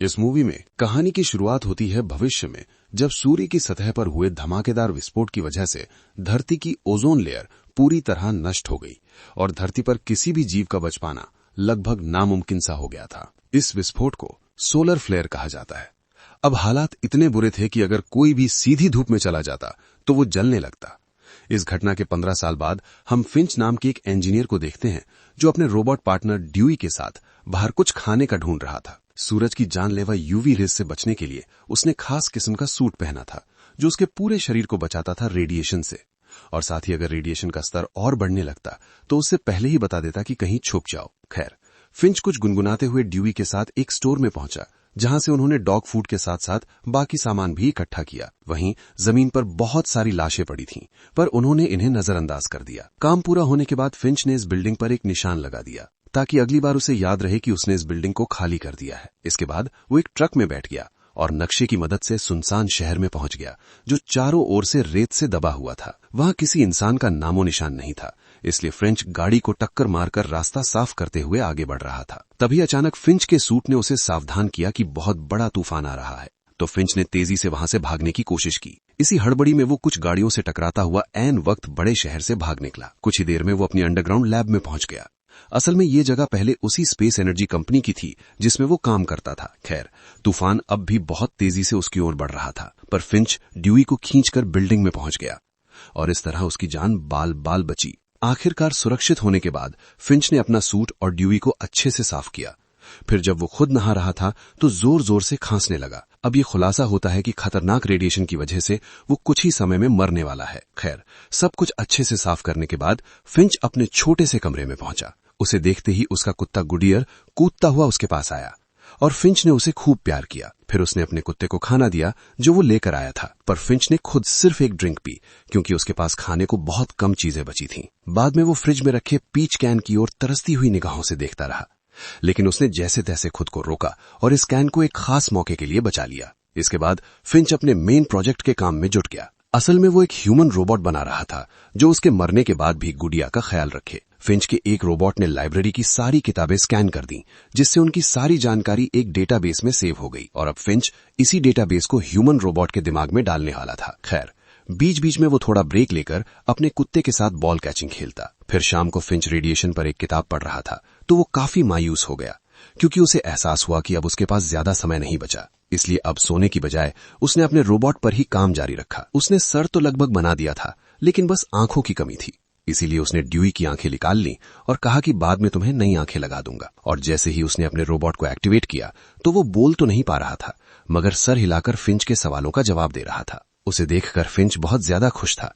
इस मूवी में कहानी की शुरुआत होती है भविष्य में, जब सूर्य की सतह पर हुए धमाकेदार विस्फोट की वजह से धरती की ओजोन लेयर पूरी तरह नष्ट हो गई और धरती पर किसी भी जीव का बच पाना लगभग नामुमकिन सा हो गया था। इस विस्फोट को सोलर फ्लेयर कहा जाता है। अब हालात इतने बुरे थे कि अगर कोई भी सीधी धूप में चला जाता तो वो जलने लगता। इस घटना के 15 साल बाद हम फिंच नाम के एक इंजीनियर को देखते हैं जो अपने रोबोट पार्टनर ड्यूई के साथ बाहर कुछ खाने का ढूंढ रहा था। सूरज की जानलेवा यूवी रेज से बचने के लिए उसने खास किस्म का सूट पहना था जो उसके पूरे शरीर को बचाता था रेडिएशन से, और साथ ही अगर रेडिएशन का स्तर और बढ़ने लगता तो उससे पहले ही बता देता कि कहीं छुप जाओ। खैर, फिंच कुछ गुनगुनाते हुए ड्यूई के साथ एक स्टोर में पहुंचा जहां से उन्होंने डॉग फूड के साथ साथ बाकी सामान भी इकट्ठा किया। वहीं जमीन पर बहुत सारी लाशें पड़ी थीं, पर उन्होंने इन्हें नजरअंदाज कर दिया। काम पूरा होने के बाद फिंच ने इस बिल्डिंग पर एक निशान लगा दिया ताकि अगली बार उसे याद रहे कि उसने इस बिल्डिंग को खाली कर दिया है। इसके बाद वो एक ट्रक में बैठ गया और नक्शे की मदद से सुनसान शहर में पहुंच गया जो चारों ओर से रेत से दबा हुआ था। वहां किसी इंसान का नामो निशान नहीं था, इसलिए फ्रेंच गाड़ी को टक्कर मारकर रास्ता साफ करते हुए आगे बढ़ रहा था। तभी अचानक फिंच के सूट ने उसे सावधान किया कि बहुत बड़ा तूफान आ रहा है, तो फिंच ने तेजी से वहां से भागने की कोशिश की। इसी हड़बड़ी में वो कुछ गाड़ियों से टकराता हुआ ऐन वक्त बड़े शहर से भाग निकला। कुछ ही देर में वो अपनी अंडरग्राउंड लैब में पहुंच गया। असल में ये जगह पहले उसी स्पेस एनर्जी कंपनी की थी जिसमें वो काम करता था। खैर, तूफान अब भी बहुत तेजी से उसकी ओर बढ़ रहा था, पर फिंच ड्यूई को खींचकर बिल्डिंग में पहुंच गया और इस तरह उसकी जान बाल बाल बची। आखिरकार सुरक्षित होने के बाद फिंच ने अपना सूट और ड्यूई को अच्छे से साफ किया। फिर जब वो खुद नहा रहा था तो जोर जोर से खांसने लगा। अब ये खुलासा होता है कि खतरनाक रेडिएशन की वजह से वो कुछ ही समय में मरने वाला है। खैर, सब कुछ अच्छे से साफ करने के बाद फिंच अपने छोटे से कमरे में पहुंचा। उसे देखते ही उसका कुत्ता गुडियर कूदता हुआ उसके पास आया और फिंच ने उसे खूब प्यार किया। फिर उसने अपने कुत्ते को खाना दिया जो वो लेकर आया था, पर फिंच ने खुद सिर्फ एक ड्रिंक पी क्योंकि उसके पास खाने को बहुत कम चीजें बची थीं। बाद में वो फ्रिज में रखे पीच कैन की ओर तरसती हुई निगाहों से देखता रहा, लेकिन उसने जैसे तैसे खुद को रोका और इस कैन को एक खास मौके के लिए बचा लिया। इसके बाद फिंच अपने मेन प्रोजेक्ट के काम में जुट गया। असल में वो एक ह्यूमन रोबोट बना रहा था जो उसके मरने के बाद भी गुडिया का ख्याल रखे। फिंच के एक रोबोट ने लाइब्रेरी की सारी किताबें स्कैन कर दी, जिससे उनकी सारी जानकारी एक डेटाबेस में सेव हो गई और अब फिंच इसी डेटाबेस को ह्यूमन रोबोट के दिमाग में डालने वाला था। खैर, बीच बीच में वो थोड़ा ब्रेक लेकर अपने कुत्ते के साथ बॉल कैचिंग खेलता। फिर शाम को फिंच रेडिएशन पर एक किताब पढ़ रहा था तो वो काफी मायूस हो गया क्योंकि उसे एहसास हुआ कि अब उसके पास ज्यादा समय नहीं बचा। इसलिए अब सोने की बजाय उसने अपने रोबोट पर ही काम जारी रखा। उसने सर तो लगभग बना दिया था, लेकिन बस आंखों की कमी थी। इसीलिए उसने ड्यूई की आंखें निकाल ली और कहा कि बाद में तुम्हें नई आंखें लगा दूंगा। और जैसे ही उसने अपने रोबोट को एक्टिवेट किया तो वो बोल तो नहीं पा रहा था, मगर सर हिलाकर फिंच के सवालों का जवाब दे रहा था। उसे देखकर फिंच बहुत ज्यादा खुश था,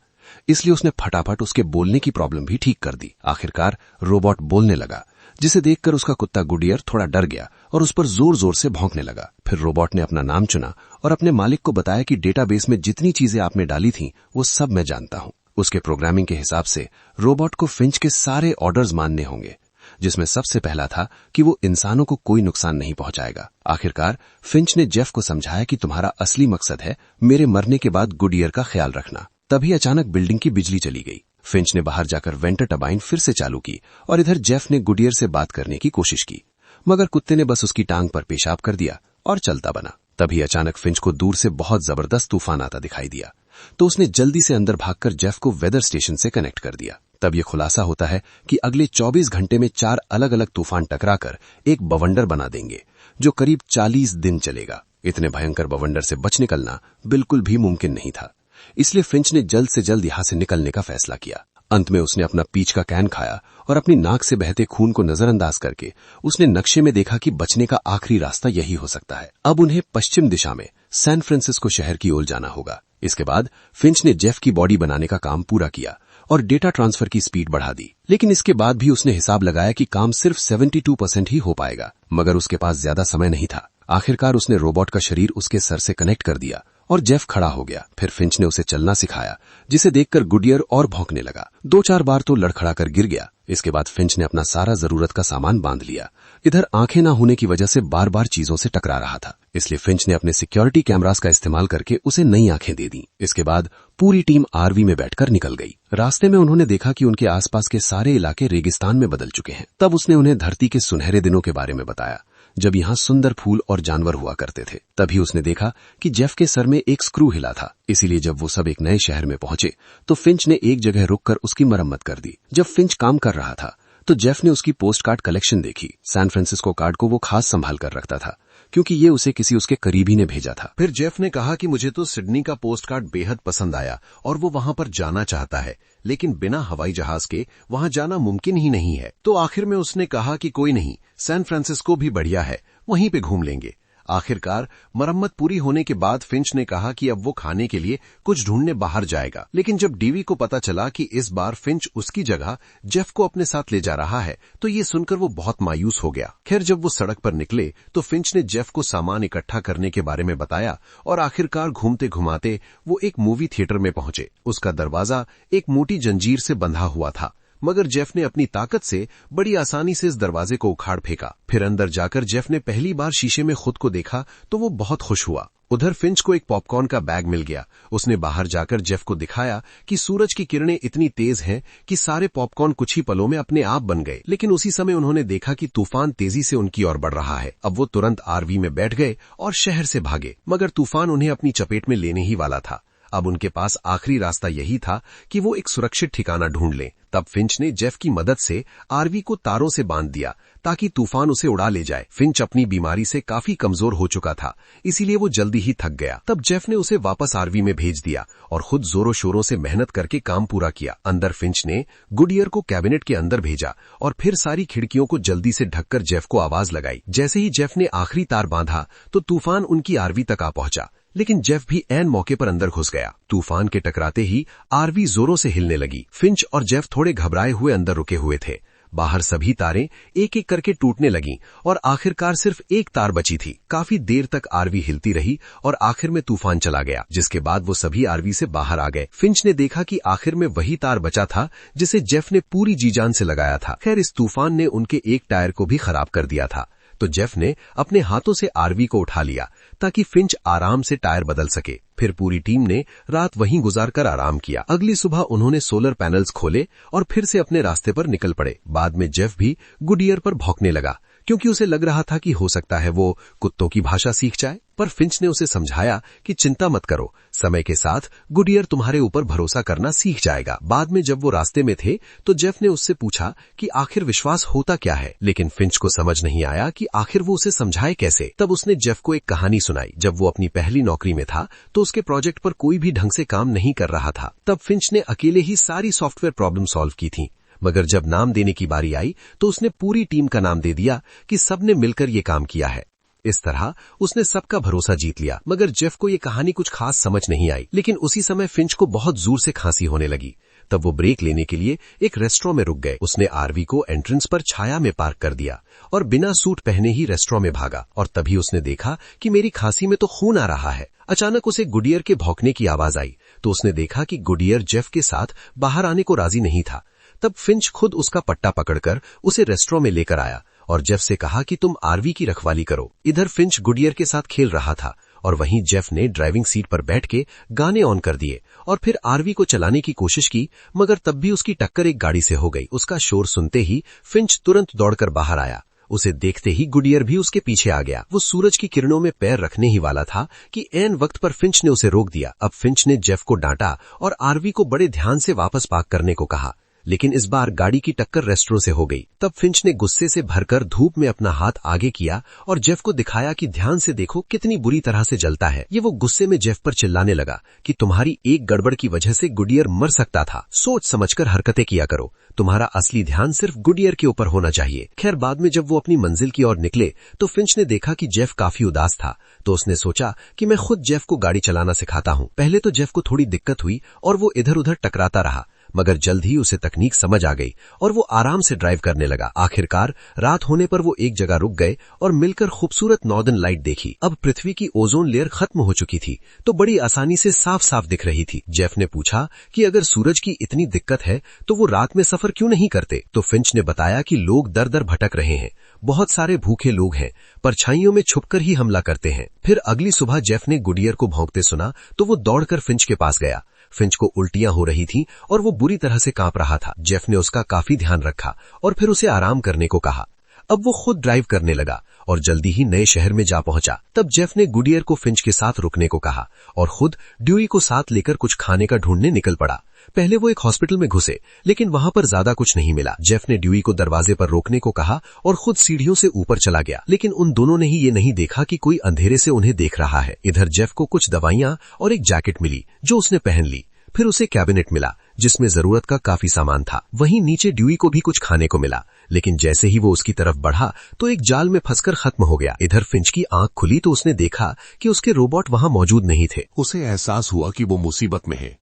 इसलिए उसने फटाफट उसके बोलने की प्रॉब्लम भी ठीक कर दी। आखिरकार रोबोट बोलने लगा, जिसे देखकर उसका कुत्ता गुडियर थोड़ा डर गया और उस पर जोर जोर से भौंकने लगा। फिर रोबोट ने अपना नाम चुना और अपने मालिक को बताया कि डेटाबेस में जितनी चीजें आपने डाली थीं वो सब मैं जानता हूं। उसके प्रोग्रामिंग के हिसाब से रोबोट को फिंच के सारे ऑर्डर्स मानने होंगे, जिसमें सबसे पहला था कि वो इंसानों को कोई नुकसान नहीं पहुंचाएगा। आखिरकार फिंच ने जेफ को समझाया कि तुम्हारा असली मकसद है मेरे मरने के बाद गुडियर का ख्याल रखना। तभी अचानक बिल्डिंग की बिजली चली गई। फिंच ने बाहर जाकर वेंटर टर्बाइन फिर से चालू की और इधर जेफ ने गुडियर से बात करने की कोशिश की, मगर कुत्ते ने बस उसकी टांग पर पेशाब कर दिया और चलता बना। तभी अचानक फिंच को दूर से बहुत जबरदस्त तूफान आता दिखाई दिया, तो उसने जल्दी से अंदर भागकर जेफ को वेदर स्टेशन से कनेक्ट कर दिया। तब यह खुलासा होता है कि अगले 24 घंटे में 4 अलग अलग तूफान टकराकर एक बवंडर बना देंगे जो करीब 40 दिन चलेगा। इतने भयंकर बवंडर से बच निकलना बिल्कुल भी मुमकिन नहीं था, इसलिए फिंच ने जल्द से जल्द यहां से निकलने का फैसला किया। अंत में उसने अपना पीच का कैन खाया और अपनी नाक से बहते खून को नजरअंदाज करके उसने नक्शे में देखा कि बचने का आखिरी रास्ता यही हो सकता है। अब उन्हें पश्चिम दिशा में सैन फ्रांसिस्को शहर की ओर जाना होगा। इसके बाद फिंच ने जेफ की बॉडी बनाने का काम पूरा किया और डेटा ट्रांसफर की स्पीड बढ़ा दी, लेकिन इसके बाद भी उसने हिसाब लगाया कि काम सिर्फ 72% ही हो पाएगा, मगर उसके पास ज्यादा समय नहीं था। आखिरकार उसने रोबोट का शरीर उसके सर से कनेक्ट कर दिया और जेफ खड़ा हो गया। फिर फिंच ने उसे चलना सिखाया, जिसे देखकर गुडियर और भौंकने लगा। 2-4 बार तो लड़खड़ाकर गिर गया। इसके बाद फिंच ने अपना सारा जरूरत का सामान बांध लिया। इधर आंखें ना होने की वजह से बार बार चीजों से टकरा रहा था, इसलिए फिंच ने अपने सिक्योरिटी कैमरास का इस्तेमाल करके उसे नई आंखें दे दी। इसके बाद पूरी टीम आरवी में बैठकर निकल गई। रास्ते में उन्होंने देखा कि उनके आसपास के सारे इलाके रेगिस्तान में बदल चुके हैं। तब उसने उन्हें धरती के सुनहरे दिनों के बारे में बताया, जब यहाँ सुंदर फूल और जानवर हुआ करते थे। तभी उसने देखा कि जेफ के सर में एक स्क्रू हिला था। इसीलिए जब वो सब एक नए शहर में पहुंचे तो फिंच ने एक जगह रुककर उसकी मरम्मत कर दी। जब फिंच काम कर रहा था तो जेफ ने उसकी पोस्ट कार्ड कलेक्शन देखी। सैन फ्रांसिस्को कार्ड को वो खास संभाल कर रखता था क्योंकि ये उसे किसी उसके करीबी ने भेजा था। फिर जेफ ने कहा कि मुझे तो सिडनी का पोस्ट कार्ड बेहद पसंद आया और वो वहां पर जाना चाहता है, लेकिन बिना हवाई जहाज के वहां जाना मुमकिन ही नहीं है। तो आखिर में उसने कहा कि कोई नहीं, सैन फ्रांसिस्को भी बढ़िया है, वहीं पे घूम लेंगे। आखिरकार मरम्मत पूरी होने के बाद फिंच ने कहा कि अब वो खाने के लिए कुछ ढूंढने बाहर जाएगा। लेकिन जब डीवी को पता चला कि इस बार फिंच उसकी जगह जेफ को अपने साथ ले जा रहा है तो ये सुनकर वो बहुत मायूस हो गया। खैर, जब वो सड़क पर निकले तो फिंच ने जेफ को सामान इकट्ठा करने के बारे में बताया और आखिरकार घूमते घुमाते वो एक मूवी थिएटर में पहुंचे। उसका दरवाजा एक मोटी जंजीर से बंधा हुआ था, मगर जेफ ने अपनी ताकत से बड़ी आसानी से इस दरवाजे को उखाड़ फेंका। फिर अंदर जाकर जेफ ने पहली बार शीशे में खुद को देखा तो वो बहुत खुश हुआ। उधर फिंच को एक पॉपकॉर्न का बैग मिल गया। उसने बाहर जाकर जेफ को दिखाया कि सूरज की किरणें इतनी तेज हैं कि सारे पॉपकॉर्न कुछ ही पलों में अपने आप बन गए। लेकिन उसी समय उन्होंने देखा कि तूफान तेजी से उनकी ओर बढ़ रहा है। अब वो तुरंत आरवी में बैठ गए और शहर से भागे, मगर तूफान उन्हें अपनी चपेट में लेने ही वाला था। अब उनके पास आखिरी रास्ता यही था कि वो एक सुरक्षित ठिकाना ढूंढ लें। तब फिंच ने जेफ की मदद से आरवी को तारों से बांध दिया ताकि तूफान उसे उड़ा ले जाए। फिंच अपनी बीमारी से काफी कमजोर हो चुका था, इसीलिए वो जल्दी ही थक गया। तब जेफ ने उसे वापस आरवी में भेज दिया और खुद जोरों शोरों से मेहनत करके काम पूरा किया। अंदर फिंच ने गुडियर को कैबिनेट के अंदर भेजा और फिर सारी खिड़कियों को जल्दी से ढककर जेफ को आवाज लगाई। जैसे ही जेफ ने आखिरी तार बांधा तो तूफान उनकी आरवी तक आ पहुंचा, लेकिन जेफ भी ऐन मौके पर अंदर घुस गया। तूफान के टकराते ही आरवी जोरों से हिलने लगी। फिंच और जेफ थोड़े घबराए हुए अंदर रुके हुए थे। बाहर सभी तारें एक एक करके टूटने लगीं और आखिरकार सिर्फ एक तार बची थी। काफी देर तक आरवी हिलती रही और आखिर में तूफान चला गया, जिसके बाद वो सभी आरवी से बाहर आ गए। फिंच ने देखा कि आखिर में वही तार बचा था जिसे जेफ ने पूरी जी जान से लगाया था। खैर, इस तूफान ने उनके एक टायर को भी खराब कर दिया था, तो जेफ ने अपने हाथों से आरवी को उठा लिया ताकि फिंच आराम से टायर बदल सके। फिर पूरी टीम ने रात वहीं गुजारकर आराम किया। अगली सुबह उन्होंने सोलर पैनल्स खोले और फिर से अपने रास्ते पर निकल पड़े। बाद में जेफ भी गुडियर पर भौंकने लगा क्योंकि उसे लग रहा था कि हो सकता है वो कुत्तों की भाषा सीख जाए। पर फिंच ने उसे समझाया कि चिंता मत करो, समय के साथ गुडियर तुम्हारे ऊपर भरोसा करना सीख जाएगा। बाद में जब वो रास्ते में थे तो जेफ ने उससे पूछा कि आखिर विश्वास होता क्या है, लेकिन फिंच को समझ नहीं आया कि आखिर वो उसे समझाए कैसे। तब उसने जेफ को एक कहानी सुनाई। जब वो अपनी पहली नौकरी में था तो उसके प्रोजेक्ट पर कोई भी ढंग से काम नहीं कर रहा था। तब फिंच ने अकेले ही सारी सॉफ्टवेयर प्रॉब्लम सॉल्व की थी, मगर जब नाम देने की बारी आई तो उसने पूरी टीम का नाम दे दिया कि सबने मिलकर ये काम किया है। इस तरह उसने सबका भरोसा जीत लिया। मगर जेफ को ये कहानी कुछ खास समझ नहीं आई। लेकिन उसी समय फिंच को बहुत जोर से खांसी होने लगी। तब वो ब्रेक लेने के लिए एक रेस्टोरेंट में रुक गए। उसने आरवी को एंट्रेंस पर छाया में पार्क कर दिया और बिना सूट पहने ही रेस्टोरेंट में भागा। और तभी उसने देखा कि मेरी खांसी में तो खून आ रहा है। अचानक उसे गुडियर के भौंकने की आवाज आई तो उसने देखा कि गुडियर जेफ के साथ बाहर आने को राजी नहीं था। तब फिंच खुद उसका पट्टा पकड़कर उसे रेस्टोरेंट में लेकर आया और जेफ से कहा कि तुम आरवी की रखवाली करो। इधर फिंच गुडियर के साथ खेल रहा था और वहीं जेफ ने ड्राइविंग सीट पर बैठ के गाने ऑन कर दिए और फिर आरवी को चलाने की कोशिश की, मगर तब भी उसकी टक्कर एक गाड़ी से हो गई। उसका शोर सुनते ही फिंच तुरंत दौड़कर बाहर आया। उसे देखते ही गुडियर भी उसके पीछे आ गया। वो सूरज की किरणों में पैर रखने ही वाला था कि ऐन वक्त पर फिंच ने उसे रोक दिया। अब फिंच ने जेफ को डांटा और आरवी को बड़े ध्यान से वापस पार्क करने को कहा, लेकिन इस बार गाड़ी की टक्कर रेस्टोरेंट से हो गई। तब फिंच ने गुस्से से भरकर धूप में अपना हाथ आगे किया और जेफ को दिखाया कि ध्यान से देखो कितनी बुरी तरह से जलता है। ये वो गुस्से में जेफ पर चिल्लाने लगा कि तुम्हारी एक गड़बड़ की वजह से गुडियर मर सकता था। सोच समझकर हरकतें किया करो, तुम्हारा असली ध्यान सिर्फ गुडियर के ऊपर होना चाहिए। खैर, बाद में जब वो अपनी मंजिल की ओर निकले तो फिंच ने देखा कि जेफ काफी उदास था। तो उसने सोचा कि मैं खुद जेफ को गाड़ी चलाना सिखाता हूँ। पहले तो जेफ को थोड़ी दिक्कत हुई और वो इधर उधर टकराता रहा, मगर जल्द ही उसे तकनीक समझ आ गई और वो आराम से ड्राइव करने लगा। आखिरकार रात होने पर वो एक जगह रुक गए और मिलकर खूबसूरत नॉर्दर्न लाइट देखी। अब पृथ्वी की ओजोन लेयर खत्म हो चुकी थी तो बड़ी आसानी से साफ साफ दिख रही थी। जेफ ने पूछा कि अगर सूरज की इतनी दिक्कत है तो वो रात में सफर क्यों नहीं करते। तो फिंच ने बताया कि लोग दर दर भटक रहे हैं, बहुत सारे भूखे लोग हैं, परछाइयों में छुपकर ही हमला करते हैं। फिर अगली सुबह जेफ ने गुडियर को भौंकते सुना तो वो दौड़कर फिंच के पास गया। फिंच को उल्टियां हो रही थी और वो बुरी तरह से कांप रहा था। जेफ ने उसका काफी ध्यान रखा और फिर उसे आराम करने को कहा। अब वो खुद ड्राइव करने लगा और जल्दी ही नए शहर में जा पहुंचा। तब जेफ ने गुडियर को फिंच के साथ रुकने को कहा और खुद ड्यूई को साथ लेकर कुछ खाने का ढूंढने निकल पड़ा। पहले वो एक हॉस्पिटल में घुसे, लेकिन वहां पर ज्यादा कुछ नहीं मिला। जेफ ने ड्यूई को दरवाजे पर रोकने को कहा और खुद सीढ़ियों से ऊपर चला गया, लेकिन उन दोनों ने ही ये नहीं देखा कि कोई अंधेरे से उन्हें देख रहा है। इधर जेफ को कुछ दवाइयां और एक जैकेट मिली जो उसने पहन ली। फिर उसे कैबिनेट मिला जिसमें जरूरत का काफी सामान था। वहीं नीचे ड्यूई को भी कुछ खाने को मिला, लेकिन जैसे ही वो उसकी तरफ बढ़ा तो एक जाल में फंसकर खत्म हो गया। इधर फिंच की आंख खुली तो उसने देखा कि उसके रोबोट वहां मौजूद नहीं थे। उसे एहसास हुआ कि वो मुसीबत में है,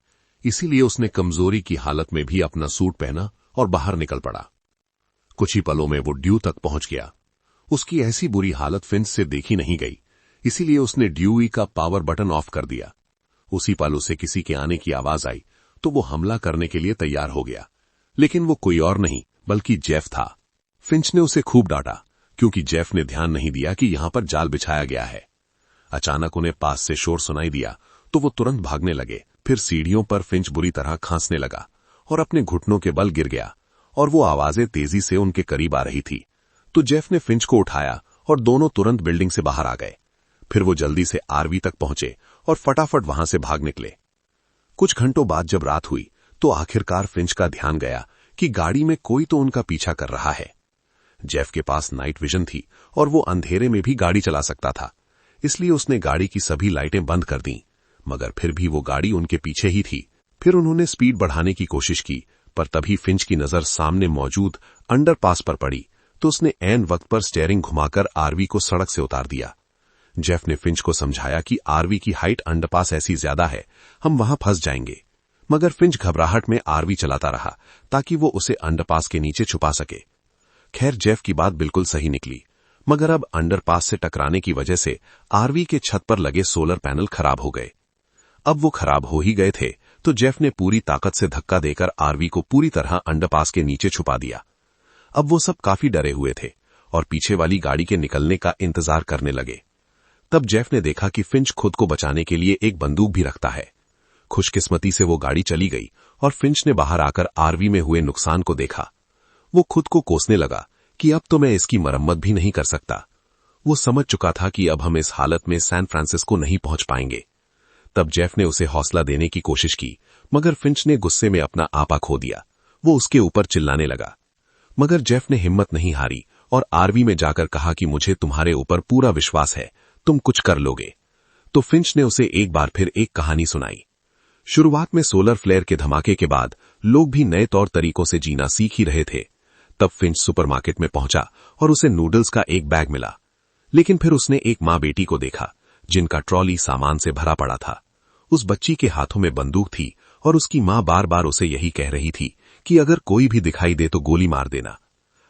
इसीलिए उसने कमजोरी की हालत में भी अपना सूट पहना और बाहर निकल पड़ा। कुछ ही पलों में वो ड्यू तक पहुंच गया। उसकी ऐसी बुरी हालत फिंच से देखी नहीं गई, इसीलिए उसने ड्यूई का पावर बटन ऑफ कर दिया। उसी पल उसे किसी के आने की आवाज आई तो वो हमला करने के लिए तैयार हो गया, लेकिन वो कोई और नहीं बल्कि जेफ था। फिंच ने उसे खूब डांटा क्योंकि जेफ ने ध्यान नहीं दिया कि यहां पर जाल बिछाया गया है। अचानक उन्हें पास से शोर सुनाई दिया तो वो तुरंत भागने लगे। फिर सीढ़ियों पर फिंच बुरी तरह खांसने लगा और अपने घुटनों के बल गिर गया और वो आवाजें तेजी से उनके करीब आ रही थी। तो जेफ ने फिंच को उठाया और दोनों तुरंत बिल्डिंग से बाहर आ गए। फिर वो जल्दी से आरवी तक पहुंचे और फटाफट वहां से भाग निकले। कुछ घंटों बाद जब रात हुई तो आखिरकार फिंच का ध्यान गया कि गाड़ी में कोई तो उनका पीछा कर रहा है। जेफ के पास नाइट विजन थी और वो अंधेरे में भी गाड़ी चला सकता था, इसलिए उसने गाड़ी की सभी लाइटें बंद कर दी, मगर फिर भी वो गाड़ी उनके पीछे ही थी। फिर उन्होंने स्पीड बढ़ाने की कोशिश की, पर तभी फिंच की नजर सामने मौजूद अंडरपास पर पड़ी तो उसने ऐन वक्त पर स्टीयरिंग घुमाकर आरवी को सड़क से उतार दिया। जेफ ने फिंच को समझाया कि आरवी की हाइट अंडरपास ऐसी ज्यादा है, हम वहां फंस जाएंगे, मगर फिंच घबराहट में आरवी चलाता रहा ताकि वो उसे अंडरपास के नीचे छुपा सके। खैर जेफ की बात बिल्कुल सही निकली, मगर अब अंडरपास से टकराने की वजह से आरवी के छत पर लगे सोलर पैनल खराब हो गए। अब वो खराब हो ही गए थे तो जेफ ने पूरी ताकत से धक्का देकर आरवी को पूरी तरह अंडरपास के नीचे छुपा दिया। अब वो सब काफी डरे हुए थे और पीछे वाली गाड़ी के निकलने का इंतजार करने लगे। तब जेफ ने देखा कि फिंच खुद को बचाने के लिए एक बंदूक भी रखता है। खुशकिस्मती से वो गाड़ी चली गई और फिंच ने बाहर आकर आरवी में हुए नुकसान को देखा। वो खुद को कोसने लगा कि अब तो मैं इसकी मरम्मत भी नहीं कर सकता। वो समझ चुका था कि अब हम इस हालत में सैन फ्रांसिस्को नहीं पहुंच पाएंगे। तब जेफ ने उसे हौसला देने की कोशिश की, मगर फिंच ने गुस्से में अपना आपा खो दिया। वो उसके ऊपर चिल्लाने लगा, मगर जेफ ने हिम्मत नहीं हारी और आरवी में जाकर कहा कि मुझे तुम्हारे ऊपर पूरा विश्वास है, तुम कुछ कर लोगे। तो फिंच ने उसे एक बार फिर एक कहानी सुनाई। शुरुआत में सोलर फ्लेयर के धमाके के बाद लोग भी नए तौर तरीकों से जीना सीख ही रहे थे। तब फिंच सुपरमार्केट में पहुंचा और उसे नूडल्स का एक बैग मिला, लेकिन फिर उसने एक माँ बेटी को देखा जिनका ट्रॉली सामान से भरा पड़ा था। उस बच्ची के हाथों में बंदूक थी और उसकी माँ बार बार उसे यही कह रही थी कि अगर कोई भी दिखाई दे तो गोली मार देना।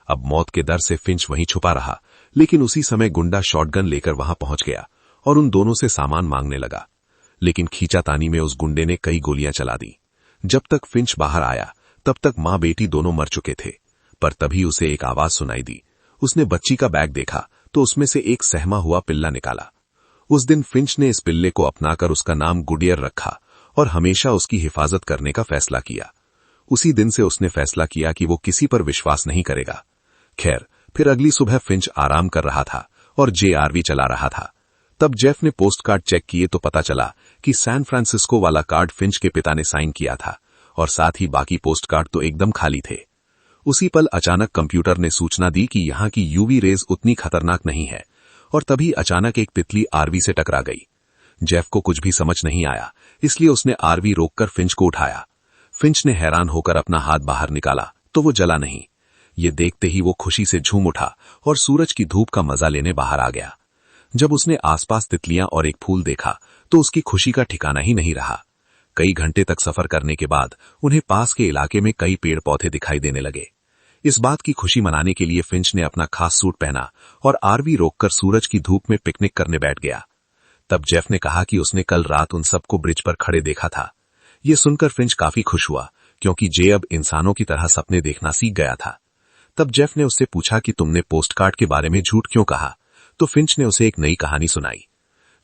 अब मौत के डर से फिंच वहीं छुपा रहा, लेकिन उसी समय गुंडा शॉटगन लेकर वहां पहुंच गया और उन दोनों से सामान मांगने लगा। लेकिन खींचातानी में उस गुंडे ने कई गोलियां चला दी। जब तक फिंच बाहर आया तब तक माँ बेटी दोनों मर चुके थे, पर तभी उसे एक आवाज सुनाई दी। उसने बच्ची का बैग देखा तो उसमें से एक सहमा हुआ पिल्ला निकाला। उस दिन फिंच ने इस पिल्ले को अपनाकर उसका नाम गुडियर रखा और हमेशा उसकी हिफाजत करने का फैसला किया। उसी दिन से उसने फैसला किया कि वो किसी पर विश्वास नहीं करेगा। खैर फिर अगली सुबह फिंच आराम कर रहा था और जेआरवी चला रहा था। तब जेफ ने पोस्ट कार्ड चेक किए तो पता चला कि सैन फ्रांसिस्को वाला कार्ड फिंच के पिता ने साइन किया था और साथ ही बाकी पोस्ट कार्ड तो एकदम खाली थे। उसी पल अचानक कंप्यूटर ने सूचना दी कि यहाँ की यूवी रेज उतनी खतरनाक नहीं है और तभी अचानक एक तितली आरवी से टकरा गई। जेफ को कुछ भी समझ नहीं आया, इसलिए उसने आरवी रोककर फिंच को उठाया। फिंच ने हैरान होकर अपना हाथ बाहर निकाला तो वो जला नहीं। ये देखते ही वो खुशी से झूम उठा और सूरज की धूप का मजा लेने बाहर आ गया। जब उसने आसपास तितलियां और एक फूल देखा तो उसकी खुशी का ठिकाना ही नहीं रहा। कई घंटे तक सफर करने के बाद उन्हें पास के इलाके में कई पेड़ पौधे दिखाई देने लगे। इस बात की खुशी मनाने के लिए फिंच ने अपना खास सूट पहना और आरवी रोककर सूरज की धूप में पिकनिक करने बैठ गया। तब जेफ ने कहा कि उसने कल रात उन सबको ब्रिज पर खड़े देखा था। ये सुनकर फिंच काफी खुश हुआ क्योंकि जे अब इंसानों की तरह सपने देखना सीख गया था। तब जेफ ने उससे पूछा कि तुमने पोस्ट कार्ड के बारे में झूठ क्यों कहा। तो फिंच ने उसे एक नई कहानी सुनाई।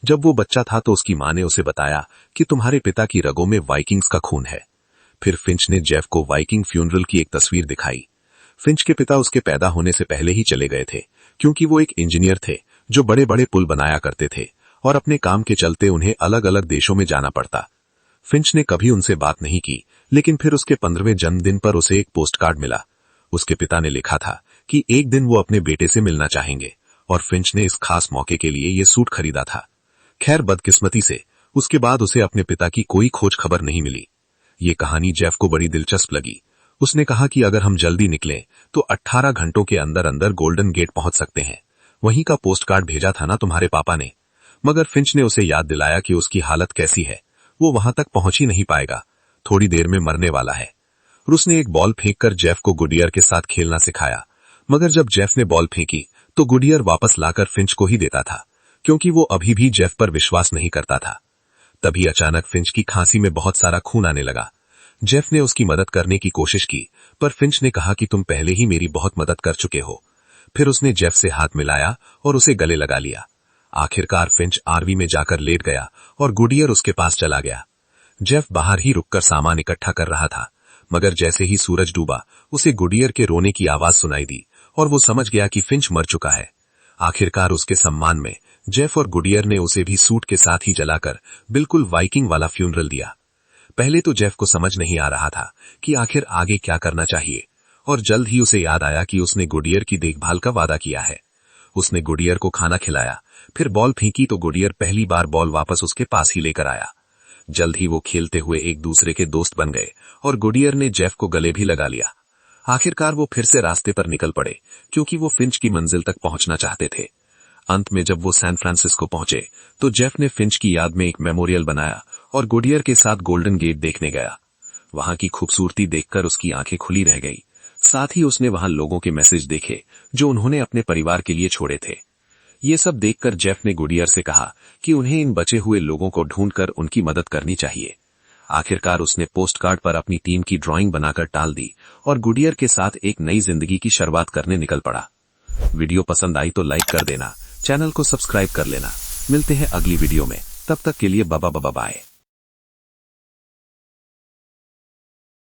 जब वो बच्चा था तो उसकी मां ने उसे बताया कि तुम्हारे पिता की रगों में वाइकिंग्स का खून है। फिर फिंच ने जेफ को वाइकिंग फ्यूनरल की एक तस्वीर दिखाई। फिंच के पिता उसके पैदा होने से पहले ही चले गए थे, क्योंकि वो एक इंजीनियर थे जो बड़े बड़े पुल बनाया करते थे और अपने काम के चलते उन्हें अलग अलग देशों में जाना पड़ता। फिंच ने कभी उनसे बात नहीं की, लेकिन फिर उसके 15वें जन्मदिन पर उसे एक पोस्ट कार्ड मिला। उसके पिता ने लिखा था कि एक दिन वो अपने बेटे से मिलना चाहेंगे और फिंच ने इस खास मौके के लिए ये सूट खरीदा था। खैर, बदकिस्मती से उसके बाद उसे अपने पिता की कोई खोज खबर नहीं मिली। ये कहानी जेफ को बड़ी दिलचस्प लगी। उसने कहा कि अगर हम जल्दी निकलें तो 18 घंटों के अंदर अंदर गोल्डन गेट पहुंच सकते हैं। वहीं का पोस्ट कार्ड भेजा था ना तुम्हारे पापा ने। मगर फिंच ने उसे याद दिलाया कि उसकी हालत कैसी है, वो वहां तक पहुंच ही नहीं पाएगा, थोड़ी देर में मरने वाला है। उसने एक बॉल फेंककर जेफ को गुडियर के साथ खेलना सिखाया, मगर जब जेफ ने बॉल फेंकी तो गुडियर वापस लाकर फिंच को ही देता था, क्योंकि वो अभी भी जेफ पर विश्वास नहीं करता था। तभी अचानक फिंच की खांसी में बहुत सारा खून आने लगा। जेफ ने उसकी मदद करने की कोशिश की, पर फिंच ने कहा कि तुम पहले ही मेरी बहुत मदद कर चुके हो। फिर उसने जेफ से हाथ मिलाया और उसे गले लगा लिया। आखिरकार फिंच आरवी में जाकर लेट गया और गुडियर उसके पास चला गया। जेफ बाहर ही रुककर सामान इकट्ठा कर रहा था, मगर जैसे ही सूरज डूबा उसे गुडियर के रोने की आवाज सुनाई दी और वो समझ गया कि फिंच मर चुका है। आखिरकार उसके सम्मान में जेफ और गुडियर ने उसे भी सूट के साथ ही जलाकर बिल्कुल वाइकिंग वाला फ्यूनरल दिया। पहले तो जेफ को समझ नहीं आ रहा था कि आखिर आगे क्या करना चाहिए, और जल्द ही उसे याद आया कि उसने गुडियर की देखभाल का वादा किया है। उसने गुडियर को खाना खिलाया, फिर बॉल फेंकी तो गुडियर पहली बार बॉल वापस उसके पास ही लेकर आया। जल्द ही वो खेलते हुए एक दूसरे के दोस्त बन गए और गुडियर ने जेफ को गले भी लगा लिया। आखिरकार वो फिर से रास्ते पर निकल पड़े, क्योंकि वो फिंच की मंजिल तक पहुंचना चाहते थे। अंत में जब वो सैन फ्रांसिस्को पहुंचे तो जेफ ने फिंच की याद में एक मेमोरियल बनाया और गुडियर के साथ गोल्डन गेट देखने गया। वहां की खूबसूरती देखकर उसकी आंखें खुली रह गई। साथ ही उसने वहां लोगों के मैसेज देखे जो उन्होंने अपने परिवार के लिए छोड़े थे। ये सब देखकर जेफ ने गुडियर से कहा कि उन्हें इन बचे हुए लोगों को ढूंढकर उनकी मदद करनी चाहिए। आखिरकार उसने पोस्ट कार्ड पर अपनी टीम की ड्राइंग बनाकर टाल दी और गुडियर के साथ एक नई जिंदगी की शुरुआत करने निकल पड़ा। वीडियो पसंद आई तो लाइक कर देना, चैनल को सब्सक्राइब कर लेना। मिलते हैं अगली वीडियो में, तब तक के लिए बाय।